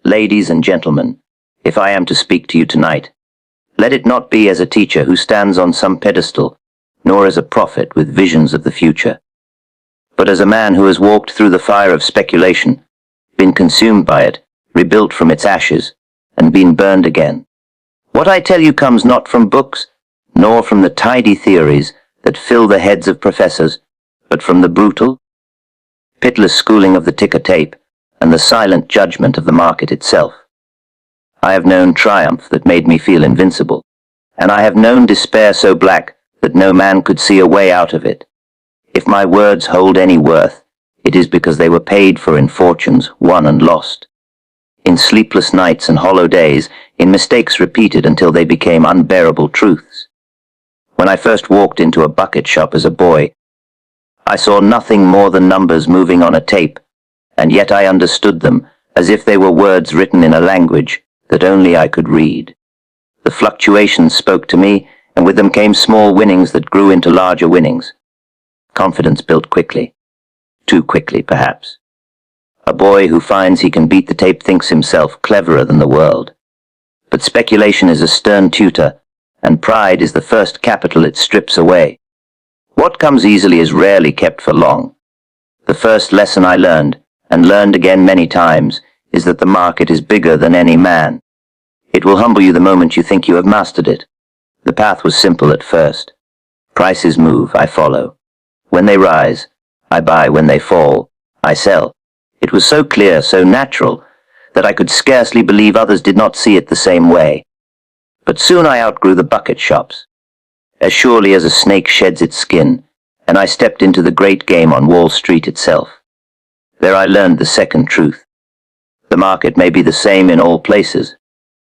Ladies and gentlemen, if I am to speak to you tonight, let it not be as a teacher who stands on some pedestal, nor as a prophet with visions of the future, but as a man who has walked through the fire of speculation, been consumed by it, rebuilt from its ashes, and been burned again. What I tell you comes not from books, nor from the tidy theories that fill the heads of professors, but from the brutal, pitiless schooling of the ticker tape and the silent judgment of the market itself. I have known triumph that made me feel invincible, and I have known despair so black that no man could see a way out of it. If my words hold any worth, it is because they were paid for in fortunes won and lost, in sleepless nights and hollow days, in mistakes repeated until they became unbearable truths. When I first walked into a bucket shop as a boy, I saw nothing more than numbers moving on a tape, and yet I understood them as if they were words written in a language that only I could read. The fluctuations spoke to me, and with them came small winnings that grew into larger winnings. Confidence built quickly. Too quickly, perhaps. A boy who finds he can beat the tape thinks himself cleverer than the world. But speculation is a stern tutor, and pride is the first capital it strips away. What comes easily is rarely kept for long. The first lesson I learned, and learned again many times, is that the market is bigger than any man. It will humble you the moment you think you have mastered it. The path was simple at first. Prices move, I follow. When they rise, I buy. When they fall, I sell. It was so clear, so natural, that I could scarcely believe others did not see it the same way. But soon I outgrew the bucket shops, as surely as a snake sheds its skin, and I stepped into the great game on Wall Street itself. There I learned the second truth. The market may be the same in all places,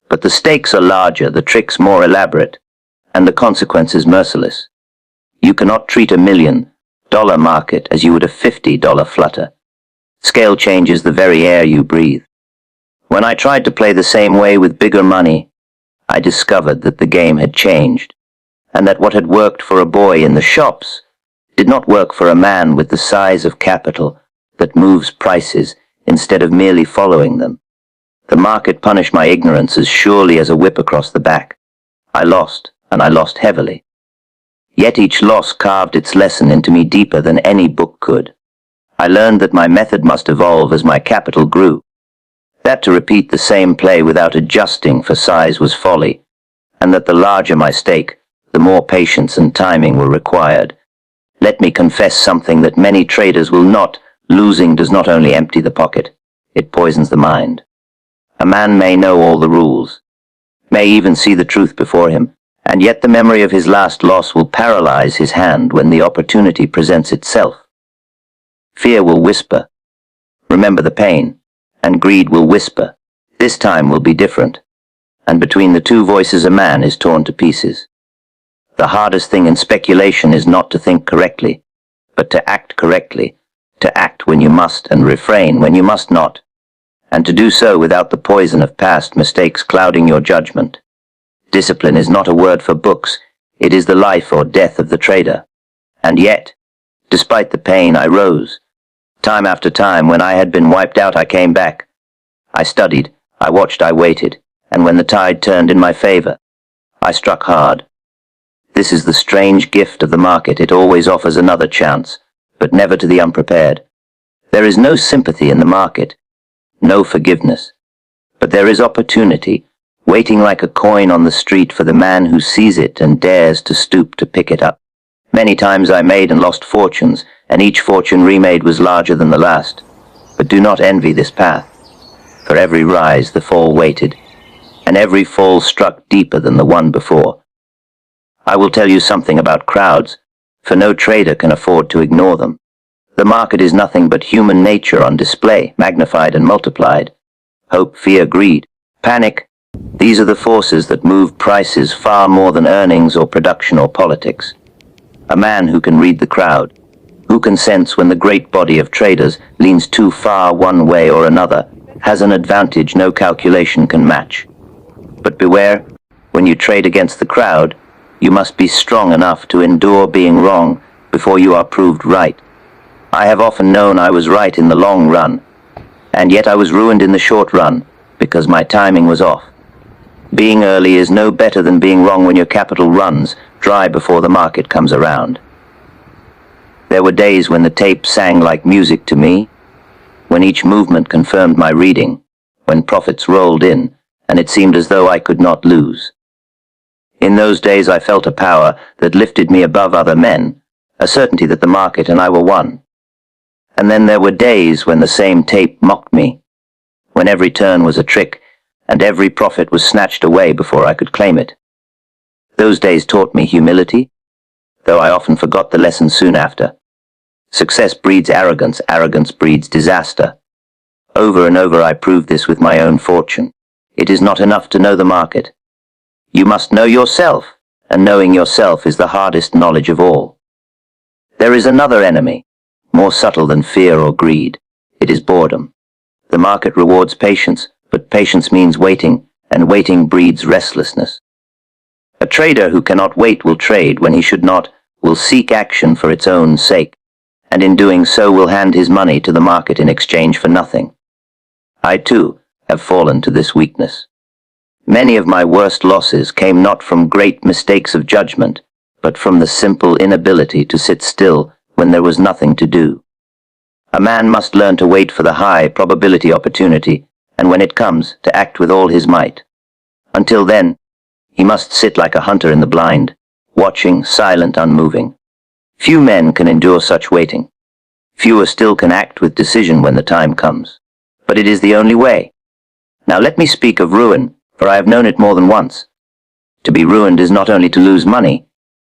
but the stakes are larger, the tricks more elaborate, and the consequences merciless. You cannot treat $1 million market as you would a $50 flutter. Scale changes the very air you breathe. When I tried to play the same way with bigger money, I discovered that the game had changed, and that what had worked for a boy in the shops did not work for a man with the size of capital that moves prices instead of merely following them. The market punished my ignorance as surely as a whip across the back. I lost, and I lost heavily. Yet each loss carved its lesson into me deeper than any book could. I learned that my method must evolve as my capital grew. That to repeat the same play without adjusting for size was folly, and that the larger my stake, the more patience and timing were required. Let me confess something that many traders will not. Losing does not only empty the pocket, it poisons the mind. A man may know all the rules, may even see the truth before him, and yet the memory of his last loss will paralyze his hand when the opportunity presents itself. Fear will whisper, "Remember the pain," and greed will whisper, "This time will be different." And between the two voices a man is torn to pieces. The hardest thing in speculation is not to think correctly, but to act correctly, to act when you must and refrain when you must not, and to do so without the poison of past mistakes clouding your judgment. Discipline is not a word for books, it is the life or death of the trader. And yet, despite the pain, I rose. Time after time, when I had been wiped out, I came back. I studied, I watched, I waited, and when the tide turned in my favor, I struck hard. This is the strange gift of the market. It always offers another chance, but never to the unprepared. There is no sympathy in the market, no forgiveness, but there is opportunity, waiting like a coin on the street for the man who sees it and dares to stoop to pick it up. Many times I made and lost fortunes, and each fortune remade was larger than the last. But do not envy this path. For every rise the fall waited, and every fall struck deeper than the one before. I will tell you something about crowds, for no trader can afford to ignore them. The market is nothing but human nature on display, magnified and multiplied. Hope, fear, greed, panic, these are the forces that move prices far more than earnings or production or politics. A man who can read the crowd, who can sense when the great body of traders leans too far one way or another, has an advantage no calculation can match. But beware, when you trade against the crowd, you must be strong enough to endure being wrong before you are proved right. I have often known I was right in the long run, and yet I was ruined in the short run, because my timing was off. Being early is no better than being wrong when your capital runs dry before the market comes around. There were days when the tape sang like music to me, when each movement confirmed my reading, when profits rolled in, and it seemed as though I could not lose. In those days I felt a power that lifted me above other men, a certainty that the market and I were one. And then there were days when the same tape mocked me, when every turn was a trick, and every profit was snatched away before I could claim it. Those days taught me humility, though I often forgot the lesson soon after. Success breeds arrogance, arrogance breeds disaster. Over and over I proved this with my own fortune. It is not enough to know the market. You must know yourself, and knowing yourself is the hardest knowledge of all. There is another enemy, more subtle than fear or greed. It is boredom. The market rewards patience, but patience means waiting, and waiting breeds restlessness. A trader who cannot wait will trade when he should not, will seek action for its own sake, and in doing so will hand his money to the market in exchange for nothing. I too have fallen to this weakness. Many of my worst losses came not from great mistakes of judgment, but from the simple inability to sit still when there was nothing to do. A man must learn to wait for the high probability opportunity, and when it comes, to act with all his might. Until then, he must sit like a hunter in the blind, watching, silent, unmoving. Few men can endure such waiting. Fewer still can act with decision when the time comes. But it is the only way. Now let me speak of ruin, for I have known it more than once. To be ruined is not only to lose money,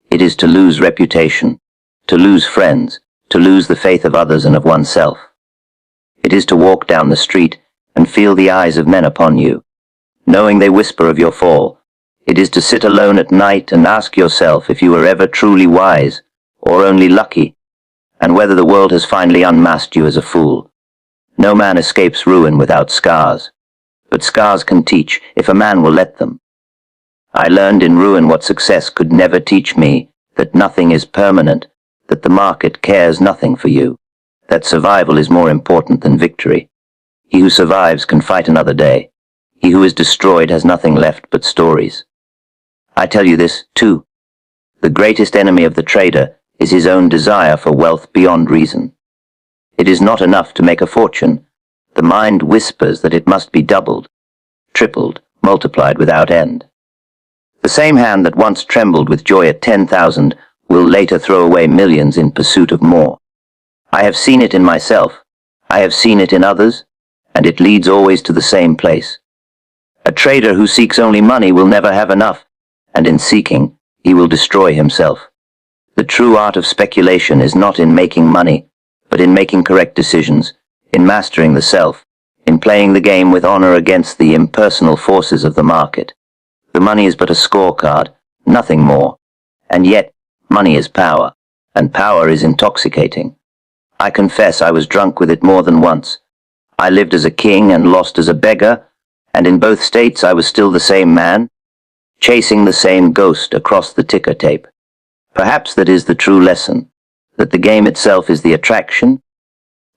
it is to lose reputation, to lose friends, to lose the faith of others and of oneself. It is to walk down the street and feel the eyes of men upon you, knowing they whisper of your fall. It is to sit alone at night and ask yourself if you were ever truly wise, or only lucky, and whether the world has finally unmasked you as a fool. No man escapes ruin without scars, but scars can teach if a man will let them. I learned in ruin what success could never teach me, that nothing is permanent, that the market cares nothing for you, that survival is more important than victory. He who survives can fight another day. He who is destroyed has nothing left but stories. I tell you this, too. The greatest enemy of the trader is his own desire for wealth beyond reason. It is not enough to make a fortune. The mind whispers that it must be doubled, tripled, multiplied without end. The same hand that once trembled with joy at 10,000 will later throw away millions in pursuit of more. I have seen it in myself. I have seen it in others, and it leads always to the same place. A trader who seeks only money will never have enough, and in seeking, he will destroy himself. The true art of speculation is not in making money, but in making correct decisions, in mastering the self, in playing the game with honor against the impersonal forces of the market. The money is but a scorecard, nothing more. And yet, money is power, and power is intoxicating. I confess I was drunk with it more than once. I lived as a king and lost as a beggar, and in both states I was still the same man, chasing the same ghost across the ticker tape. Perhaps that is the true lesson, that the game itself is the attraction,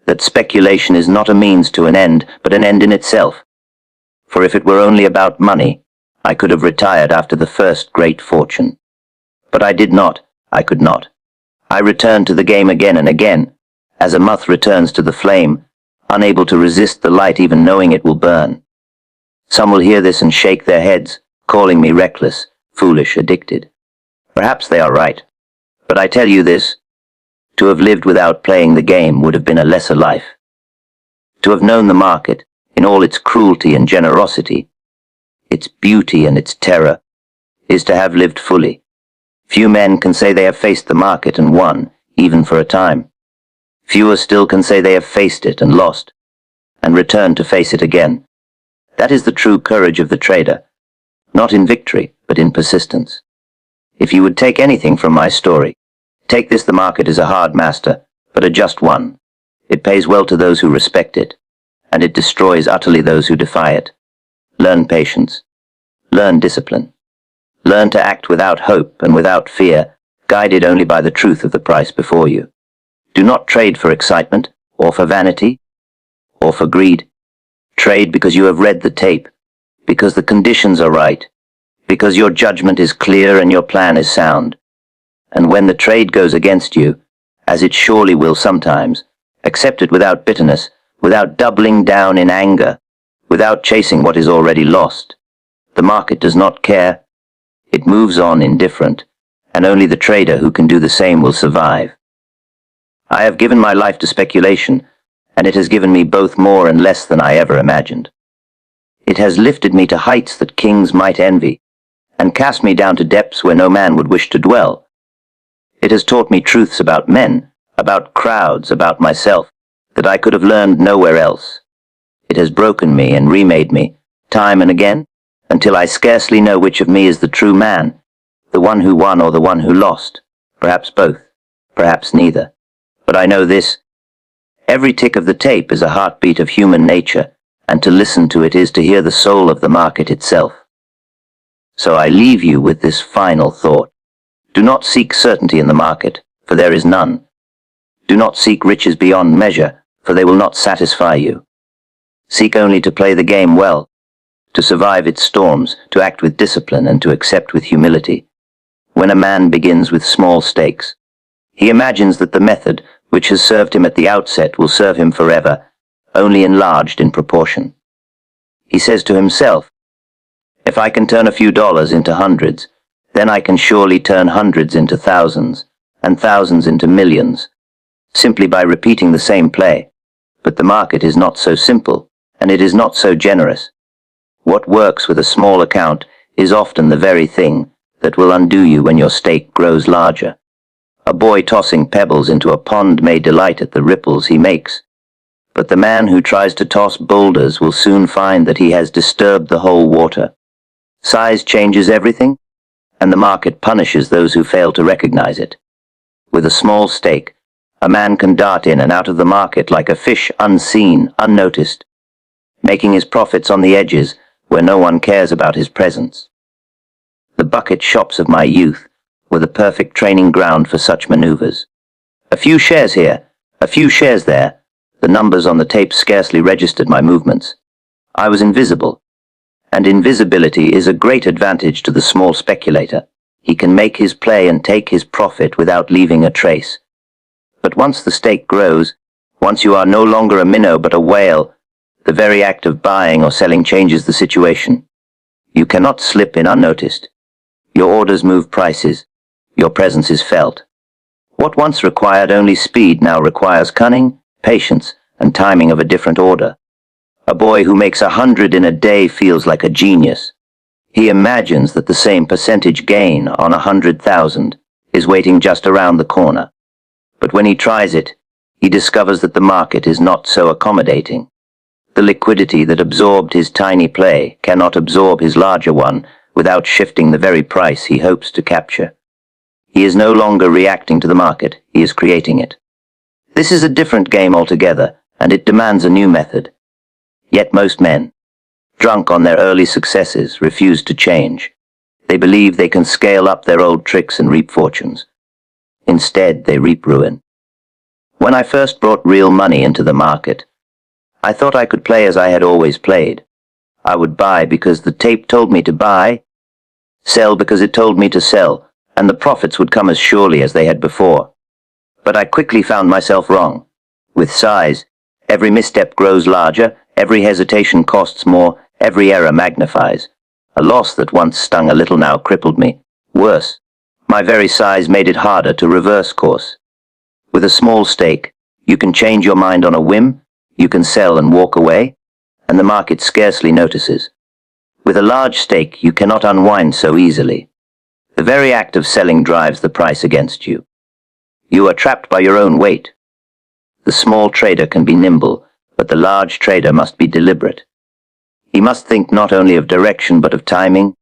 that speculation is not a means to an end, but an end in itself. For if it were only about money, I could have retired after the first great fortune. But I did not, I could not. I returned to the game again and again, as a moth returns to the flame, unable to resist the light even knowing it will burn. Some will hear this and shake their heads, calling me reckless, foolish, addicted. Perhaps they are right. But I tell you this, to have lived without playing the game would have been a lesser life. To have known the market, in all its cruelty and generosity, its beauty and its terror, is to have lived fully. Few men can say they have faced the market and won, even for a time. Fewer still can say they have faced it and lost, and returned to face it again. That is the true courage of the trader, not in victory, but in persistence. If you would take anything from my story, take this: the market is a hard master, but a just one. It pays well to those who respect it, and it destroys utterly those who defy it. Learn patience. Learn discipline. Learn to act without hope and without fear, guided only by the truth of the price before you. Do not trade for excitement, or for vanity, or for greed. trade because you have read the tape, because the conditions are right, because your judgment is clear and your plan is sound. And when the trade goes against you, as it surely will sometimes, accept it without bitterness, without doubling down in anger, without chasing what is already lost. The market does not care. It moves on indifferent, and only the trader who can do the same will survive. I have given my life to speculation, and it has given me both more and less than I ever imagined. It has lifted me to heights that kings might envy, and cast me down to depths where no man would wish to dwell. It has taught me truths about men, about crowds, about myself, that I could have learned nowhere else. It has broken me and remade me, time and again, until I scarcely know which of me is the true man, the one who won or the one who lost, perhaps both, perhaps neither. But I know this: every tick of the tape is a heartbeat of human nature, and to listen to it is to hear the soul of the market itself. So I leave you with this final thought. Do not seek certainty in the market, for there is none. Do not seek riches beyond measure, for they will not satisfy you. Seek only to play the game well, to survive its storms, to act with discipline, and to accept with humility. When a man begins with small stakes, he imagines that the method, which has served him at the outset, will serve him forever, only enlarged in proportion. He says to himself, if I can turn a few dollars into hundreds, then I can surely turn hundreds into thousands, and thousands into millions, simply by repeating the same play. But the market is not so simple, and it is not so generous. What works with a small account is often the very thing that will undo you when your stake grows larger. A boy tossing pebbles into a pond may delight at the ripples he makes, but the man who tries to toss boulders will soon find that he has disturbed the whole water. Size changes everything, and the market punishes those who fail to recognize it. With a small stake, a man can dart in and out of the market like a fish, unseen, unnoticed, making his profits on the edges where no one cares about his presence. The bucket shops of my youth were the perfect training ground for such maneuvers. A few shares here, a few shares there. The numbers on the tape scarcely registered my movements. I was invisible, and invisibility is a great advantage to the small speculator. He can make his play and take his profit without leaving a trace. But once the stake grows, once you are no longer a minnow but a whale, the very act of buying or selling changes the situation. You cannot slip in unnoticed. Your orders move prices. Your presence is felt. What once required only speed now requires cunning, patience, and timing of a different order. A boy who makes 100 in a day feels like a genius. He imagines that the same percentage gain on 100,000 is waiting just around the corner. But when he tries it, he discovers that the market is not so accommodating. The liquidity that absorbed his tiny play cannot absorb his larger one without shifting the very price he hopes to capture. He is no longer reacting to the market, he is creating it. This is a different game altogether, and it demands a new method. Yet most men, drunk on their early successes, refuse to change. They believe they can scale up their old tricks and reap fortunes. Instead, they reap ruin. When I first brought real money into the market, I thought I could play as I had always played. I would buy because the tape told me to buy, sell because it told me to sell, and the profits would come as surely as they had before. But I quickly found myself wrong. With size, every misstep grows larger, every hesitation costs more, every error magnifies. A loss that once stung a little now crippled me. Worse, my very size made it harder to reverse course. With a small stake, you can change your mind on a whim, you can sell and walk away, and the market scarcely notices. With a large stake, you cannot unwind so easily. The very act of selling drives the price against you. You are trapped by your own weight. The small trader can be nimble, but the large trader must be deliberate. He must think not only of direction but of timing,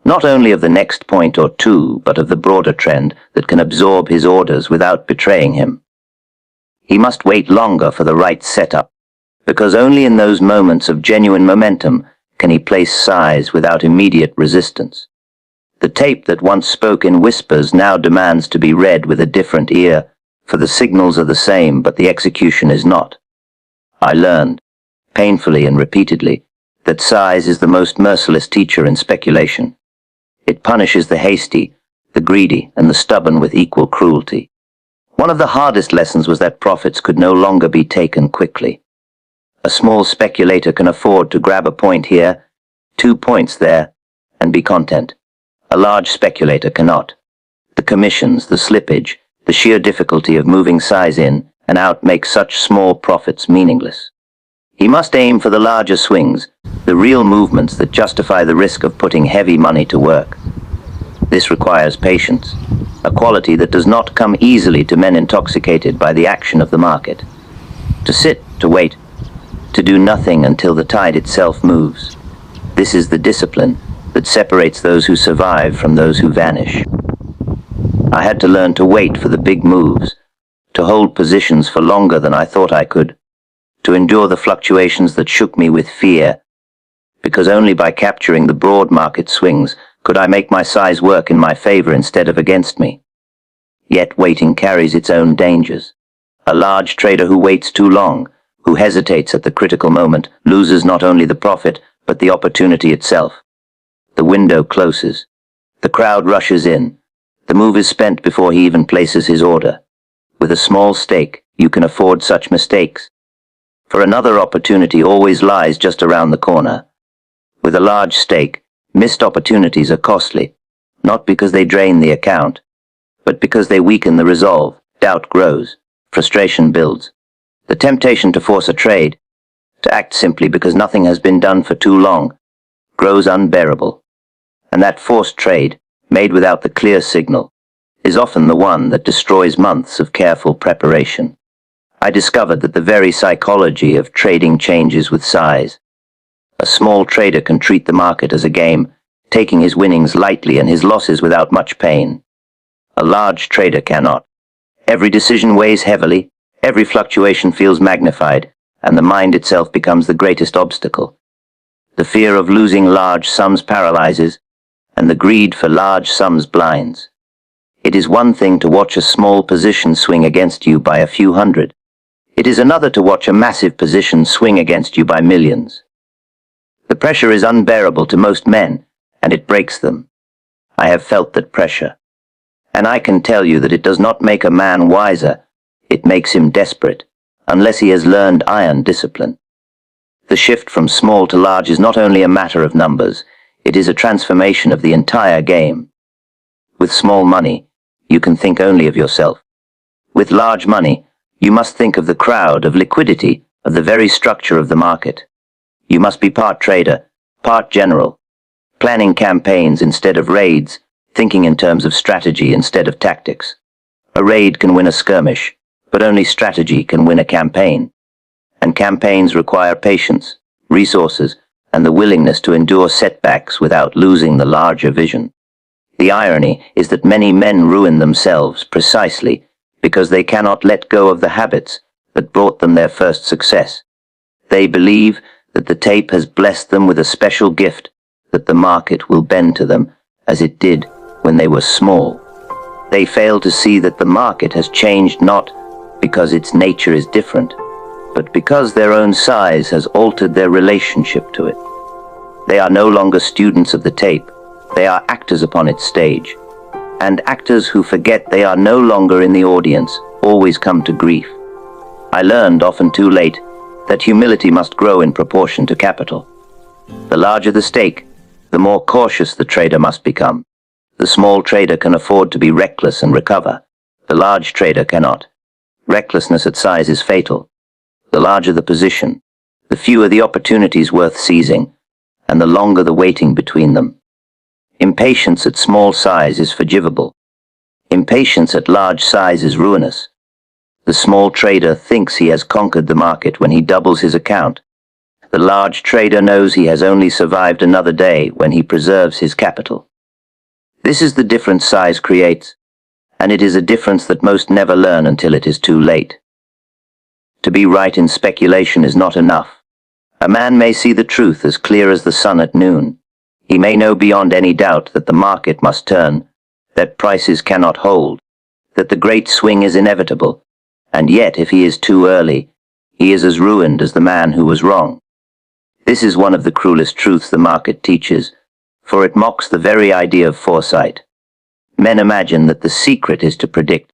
not only of the next point or two, but of the broader trend that can absorb his orders without betraying him. He must wait longer for the right setup, because only in those moments of genuine momentum can he place size without immediate resistance. The tape that once spoke in whispers now demands to be read with a different ear, for the signals are the same, but the execution is not. I learned. painfully and repeatedly, that size is the most merciless teacher in speculation. It punishes the hasty, the greedy, and the stubborn with equal cruelty. One of the hardest lessons was that profits could no longer be taken quickly. A small speculator can afford to grab a point here, 2 points there, and be content. A large speculator cannot. The commissions, the slippage, the sheer difficulty of moving size in and out make such small profits meaningless. He must aim for the larger swings, the real movements that justify the risk of putting heavy money to work. This requires patience, a quality that does not come easily to men intoxicated by the action of the market. To sit, to wait, to do nothing until the tide itself moves. This is the discipline that separates those who survive from those who vanish. I had to learn to wait for the big moves, to hold positions for longer than I thought I could, to endure the fluctuations that shook me with fear, because only by capturing the broad market swings could I make my size work in my favor instead of against me. Yet waiting carries its own dangers. A large trader who waits too long, who hesitates at the critical moment, loses not only the profit, but the opportunity itself. The window closes. The crowd rushes in. The move is spent before he even places his order. With a small stake, you can afford such mistakes. For another opportunity always lies just around the corner. With a large stake, missed opportunities are costly, not because they drain the account, but because they weaken the resolve. Doubt grows. Frustration builds. The temptation to force a trade, to act simply because nothing has been done for too long, grows unbearable. And that forced trade, made without the clear signal, is often the one that destroys months of careful preparation. I discovered that the very psychology of trading changes with size. A small trader can treat the market as a game, taking his winnings lightly and his losses without much pain. A large trader cannot. Every decision weighs heavily, every fluctuation feels magnified, and the mind itself becomes the greatest obstacle. The fear of losing large sums paralyzes, and the greed for large sums blinds. It is one thing to watch a small position swing against you by a few hundred. It is another to watch a massive position swing against you by millions. The pressure is unbearable to most men, and it breaks them. I have felt that pressure. And I can tell you that it does not make a man wiser, it makes him desperate, unless he has learned iron discipline. The shift from small to large is not only a matter of numbers, it is a transformation of the entire game. With small money, you can think only of yourself. With large money, you must think of the crowd, of liquidity, of the very structure of the market. You must be part trader, part general, planning campaigns instead of raids, thinking in terms of strategy instead of tactics. A raid can win a skirmish, but only strategy can win a campaign. And campaigns require patience, resources, and the willingness to endure setbacks without losing the larger vision. The irony is that many men ruin themselves precisely because they cannot let go of the habits that brought them their first success. They believe that the tape has blessed them with a special gift, that the market will bend to them as it did when they were small. They fail to see that the market has changed not because its nature is different, but because their own size has altered their relationship to it. They are no longer students of the tape, they are actors upon its stage. And actors who forget they are no longer in the audience always come to grief. I learned, often too late, that humility must grow in proportion to capital. The larger the stake, the more cautious the trader must become. The small trader can afford to be reckless and recover. The large trader cannot. Recklessness at size is fatal. The larger the position, the fewer the opportunities worth seizing, and the longer the waiting between them. Impatience at small size is forgivable. Impatience at large size is ruinous. The small trader thinks he has conquered the market when he doubles his account. The large trader knows he has only survived another day when he preserves his capital. This is the difference size creates, and it is a difference that most never learn until it is too late. To be right in speculation is not enough. A man may see the truth as clear as the sun at noon. He may know beyond any doubt that the market must turn, that prices cannot hold, that the great swing is inevitable, and yet if he is too early, he is as ruined as the man who was wrong. This is one of the cruelest truths the market teaches, for it mocks the very idea of foresight. Men imagine that the secret is to predict,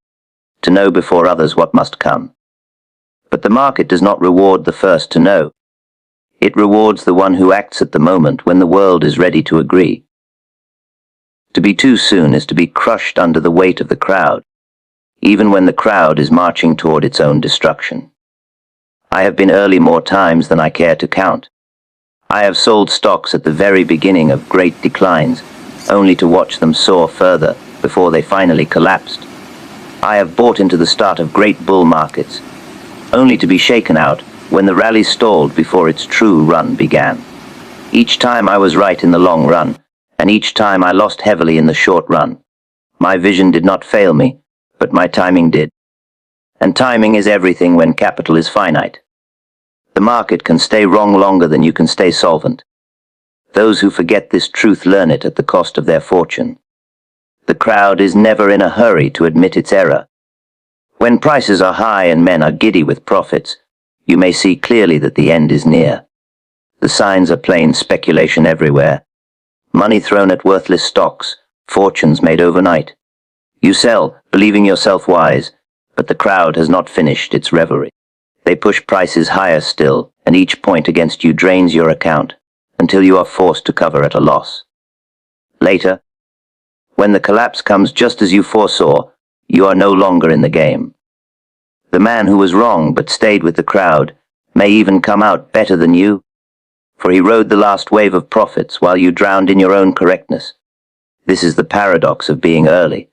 to know before others what must come. But the market does not reward the first to know. It rewards the one who acts at the moment when the world is ready to agree. To be too soon is to be crushed under the weight of the crowd, even when the crowd is marching toward its own destruction. I have been early more times than I care to count. I have sold stocks at the very beginning of great declines, only to watch them soar further before they finally collapsed. I have bought into the start of great bull markets, only to be shaken out when the rally stalled before its true run began. Each time I was right in the long run, and each time I lost heavily in the short run. My vision did not fail me, but my timing did. And timing is everything when capital is finite. The market can stay wrong longer than you can stay solvent. Those who forget this truth learn it at the cost of their fortune. The crowd is never in a hurry to admit its error. When prices are high and men are giddy with profits, you may see clearly that the end is near. The signs are plain speculation everywhere. Money thrown at worthless stocks, fortunes made overnight. You sell, believing yourself wise, but the crowd has not finished its revelry. They push prices higher still, and each point against you drains your account, until you are forced to cover at a loss. Later, when the collapse comes just as you foresaw, you are no longer in the game. The man who was wrong but stayed with the crowd may even come out better than you, for he rode the last wave of profits while you drowned in your own correctness. This is the paradox of being early.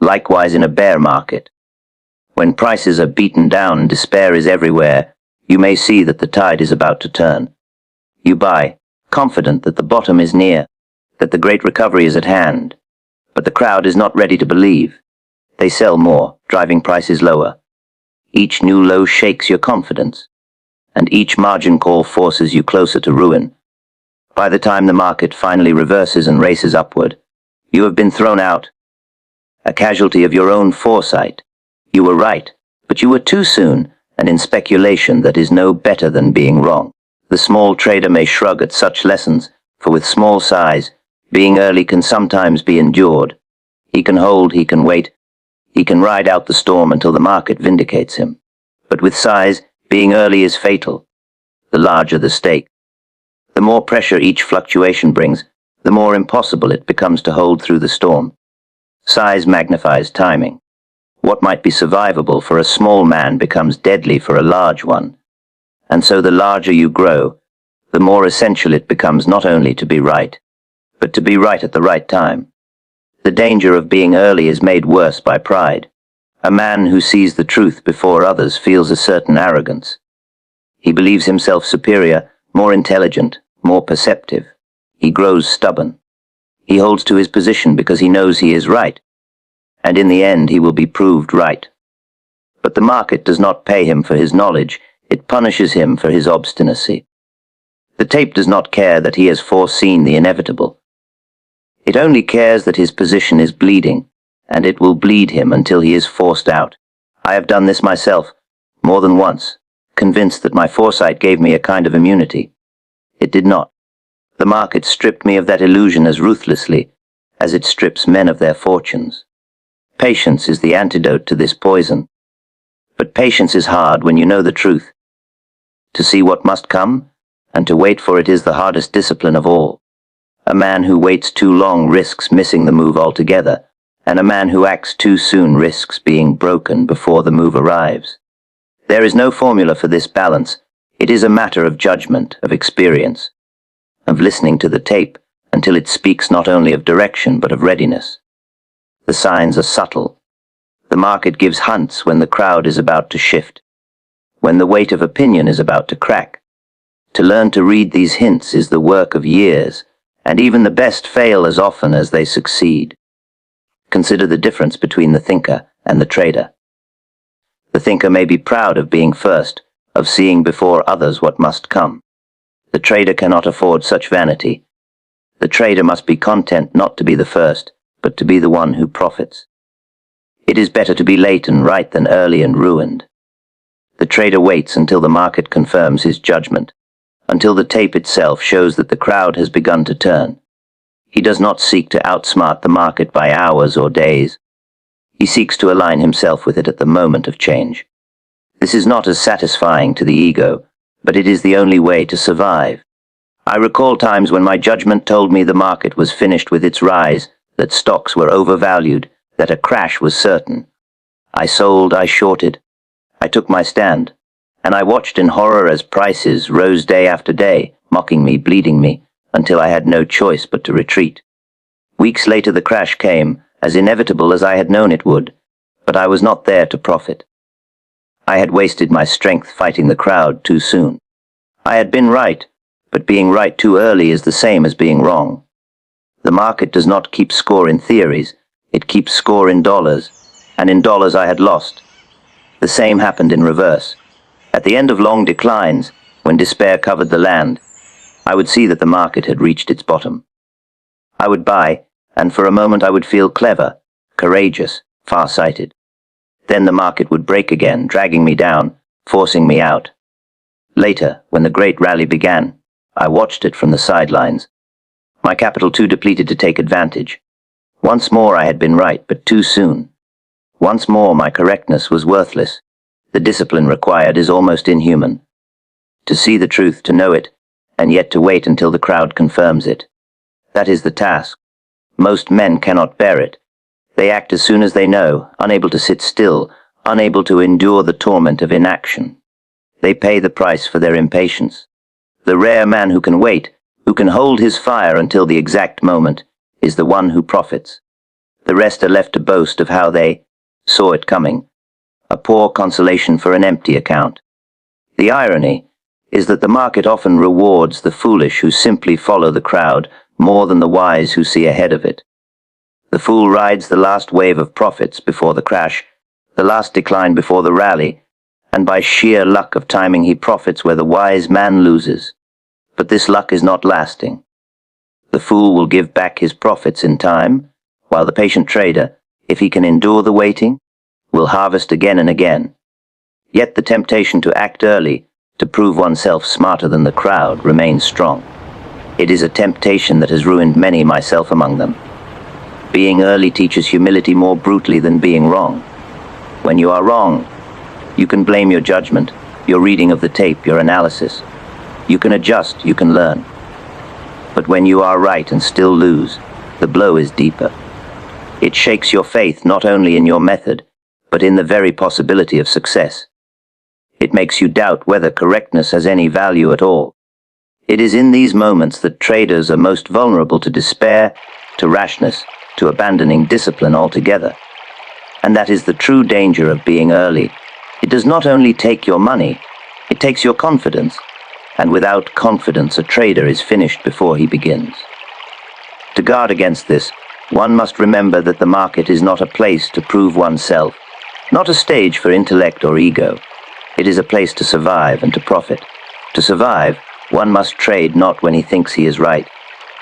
Likewise in a bear market. When prices are beaten down and despair is everywhere, you may see that the tide is about to turn. You buy, confident that the bottom is near, that the great recovery is at hand. But the crowd is not ready to believe. They sell more, driving prices lower. Each new low shakes your confidence, and each margin call forces you closer to ruin. By the time the market finally reverses and races upward, you have been thrown out, a casualty of your own foresight. You were right, but you were too soon, and in speculation that is no better than being wrong. The small trader may shrug at such lessons, for with small size, being early can sometimes be endured. He can hold, he can wait, he can ride out the storm until the market vindicates him. But with size, being early is fatal. The larger the stake, the more pressure each fluctuation brings, the more impossible it becomes to hold through the storm. Size magnifies timing. What might be survivable for a small man becomes deadly for a large one. And so the larger you grow, the more essential it becomes not only to be right, but to be right at the right time. The danger of being early is made worse by pride. A man who sees the truth before others feels a certain arrogance. He believes himself superior, more intelligent, more perceptive. He grows stubborn. He holds to his position because he knows he is right, and in the end he will be proved right. But the market does not pay him for his knowledge, it punishes him for his obstinacy. The tape does not care that he has foreseen the inevitable. It only cares that his position is bleeding, and it will bleed him until he is forced out. I have done this myself, more than once, convinced that my foresight gave me a kind of immunity. It did not. The market stripped me of that illusion as ruthlessly as it strips men of their fortunes. Patience is the antidote to this poison. But patience is hard when you know the truth. To see what must come, and to wait for it is the hardest discipline of all. A man who waits too long risks missing the move altogether, and a man who acts too soon risks being broken before the move arrives. There is no formula for this balance. It is a matter of judgment, of experience, of listening to the tape until it speaks not only of direction but of readiness. The signs are subtle. The market gives hunts when the crowd is about to shift, when the weight of opinion is about to crack. To learn to read these hints is the work of years, and even the best fail as often as they succeed. Consider the difference between the thinker and the trader. The thinker may be proud of being first, of seeing before others what must come. The trader cannot afford such vanity. The trader must be content not to be the first, but to be the one who profits. It is better to be late and right than early and ruined. The trader waits until the market confirms his judgment. until the tape itself shows that the crowd has begun to turn. He does not seek to outsmart the market by hours or days. He seeks to align himself with it at the moment of change. This is not as satisfying to the ego, but it is the only way to survive. I recall times when my judgment told me the market was finished with its rise, that stocks were overvalued, that a crash was certain. I sold, I shorted. I took my stand, and I watched in horror as prices rose day after day, mocking me, bleeding me, until I had no choice but to retreat. Weeks later the crash came, as inevitable as I had known it would, but I was not there to profit. I had wasted my strength fighting the crowd too soon. I had been right, but being right too early is the same as being wrong. The market does not keep score in theories, it keeps score in dollars, and in dollars I had lost. The same happened in reverse. At the end of long declines, when despair covered the land, I would see that the market had reached its bottom. I would buy, and for a moment I would feel clever, courageous, far-sighted. Then the market would break again, dragging me down, forcing me out. Later, when the great rally began, I watched it from the sidelines. My capital too depleted to take advantage. Once more I had been right, but too soon. Once more my correctness was worthless. The discipline required is almost inhuman. To see the truth, to know it, and yet to wait until the crowd confirms it. That is the task. Most men cannot bear it. They act as soon as they know, unable to sit still, unable to endure the torment of inaction. They pay the price for their impatience. The rare man who can wait, who can hold his fire until the exact moment, is the one who profits. The rest are left to boast of how they saw it coming, a poor consolation for an empty account. The irony is that the market often rewards the foolish who simply follow the crowd more than the wise who see ahead of it. The fool rides the last wave of profits before the crash, the last decline before the rally, and by sheer luck of timing he profits where the wise man loses. But this luck is not lasting. The fool will give back his profits in time, while the patient trader, if he can endure the waiting, will harvest again and again. Yet the temptation to act early, to prove oneself smarter than the crowd, remains strong. It is a temptation that has ruined many, myself among them. Being early teaches humility more brutally than being wrong. When you are wrong, you can blame your judgment, your reading of the tape, your analysis. You can adjust, you can learn. But when you are right and still lose, the blow is deeper. It shakes your faith not only in your method, but in the very possibility of success. It makes you doubt whether correctness has any value at all. It is in these moments that traders are most vulnerable to despair, to rashness, to abandoning discipline altogether. And that is the true danger of being early. It does not only take your money, it takes your confidence. And without confidence, a trader is finished before he begins. To guard against this, one must remember that the market is not a place to prove oneself, not a stage for intellect or ego. It is a place to survive and to profit. To survive, one must trade not when he thinks he is right,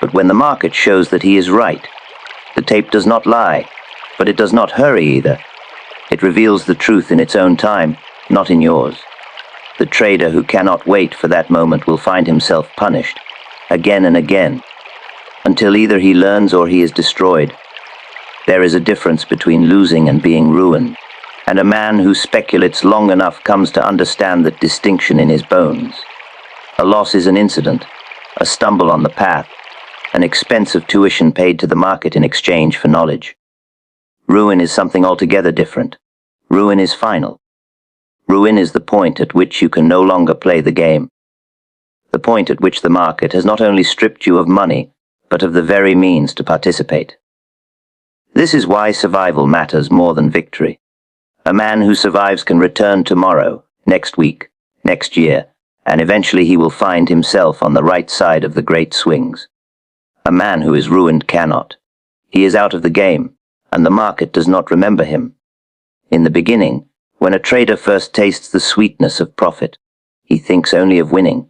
but when the market shows that he is right. The tape does not lie, but it does not hurry either. It reveals the truth in its own time, not in yours. The trader who cannot wait for that moment will find himself punished, again and again, until either he learns or he is destroyed. There is a difference between losing and being ruined, and a man who speculates long enough comes to understand that distinction in his bones. A loss is an incident, a stumble on the path, an expensive tuition paid to the market in exchange for knowledge. Ruin is something altogether different. Ruin is final. Ruin is the point at which you can no longer play the game. The point at which the market has not only stripped you of money, but of the very means to participate. This is why survival matters more than victory. A man who survives can return tomorrow, next week, next year, and eventually he will find himself on the right side of the great swings. A man who is ruined cannot. He is out of the game, and the market does not remember him. In the beginning, when a trader first tastes the sweetness of profit, he thinks only of winning.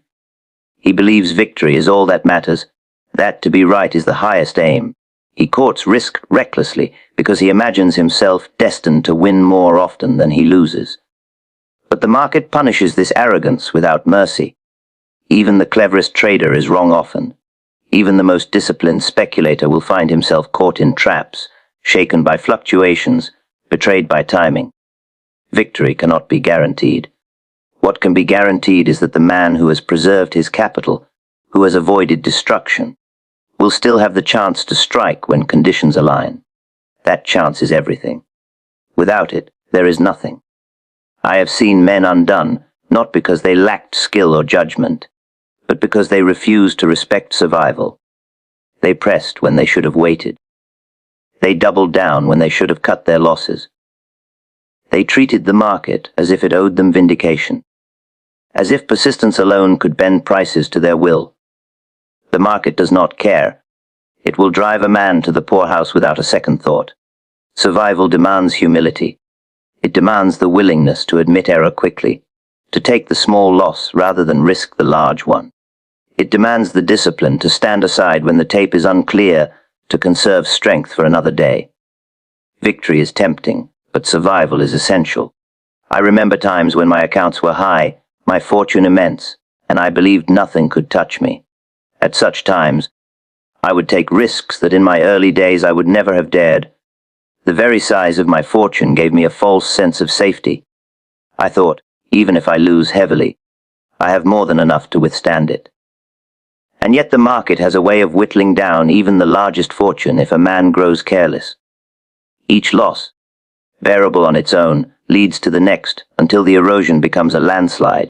He believes victory is all that matters, that to be right is the highest aim. He courts risk recklessly because he imagines himself destined to win more often than he loses. But the market punishes this arrogance without mercy. Even the cleverest trader is wrong often. Even the most disciplined speculator will find himself caught in traps, shaken by fluctuations, betrayed by timing. Victory cannot be guaranteed. What can be guaranteed is that the man who has preserved his capital, who has avoided destruction, will still have the chance to strike when conditions align. That chance is everything. Without it, there is nothing. I have seen men undone, not because they lacked skill or judgment, but because they refused to respect survival. They pressed when they should have waited. They doubled down when they should have cut their losses. They treated the market as if it owed them vindication, as if persistence alone could bend prices to their will. The market does not care. It will drive a man to the poorhouse without a second thought. Survival demands humility. It demands the willingness to admit error quickly, to take the small loss rather than risk the large one. It demands the discipline to stand aside when the tape is unclear, to conserve strength for another day. Victory is tempting, but survival is essential. I remember times when my accounts were high, my fortune immense, and I believed nothing could touch me. At such times, I would take risks that in my early days I would never have dared. The very size of my fortune gave me a false sense of safety. I thought, even if I lose heavily, I have more than enough to withstand it. And yet the market has a way of whittling down even the largest fortune if a man grows careless. Each loss, bearable on its own, leads to the next until the erosion becomes a landslide.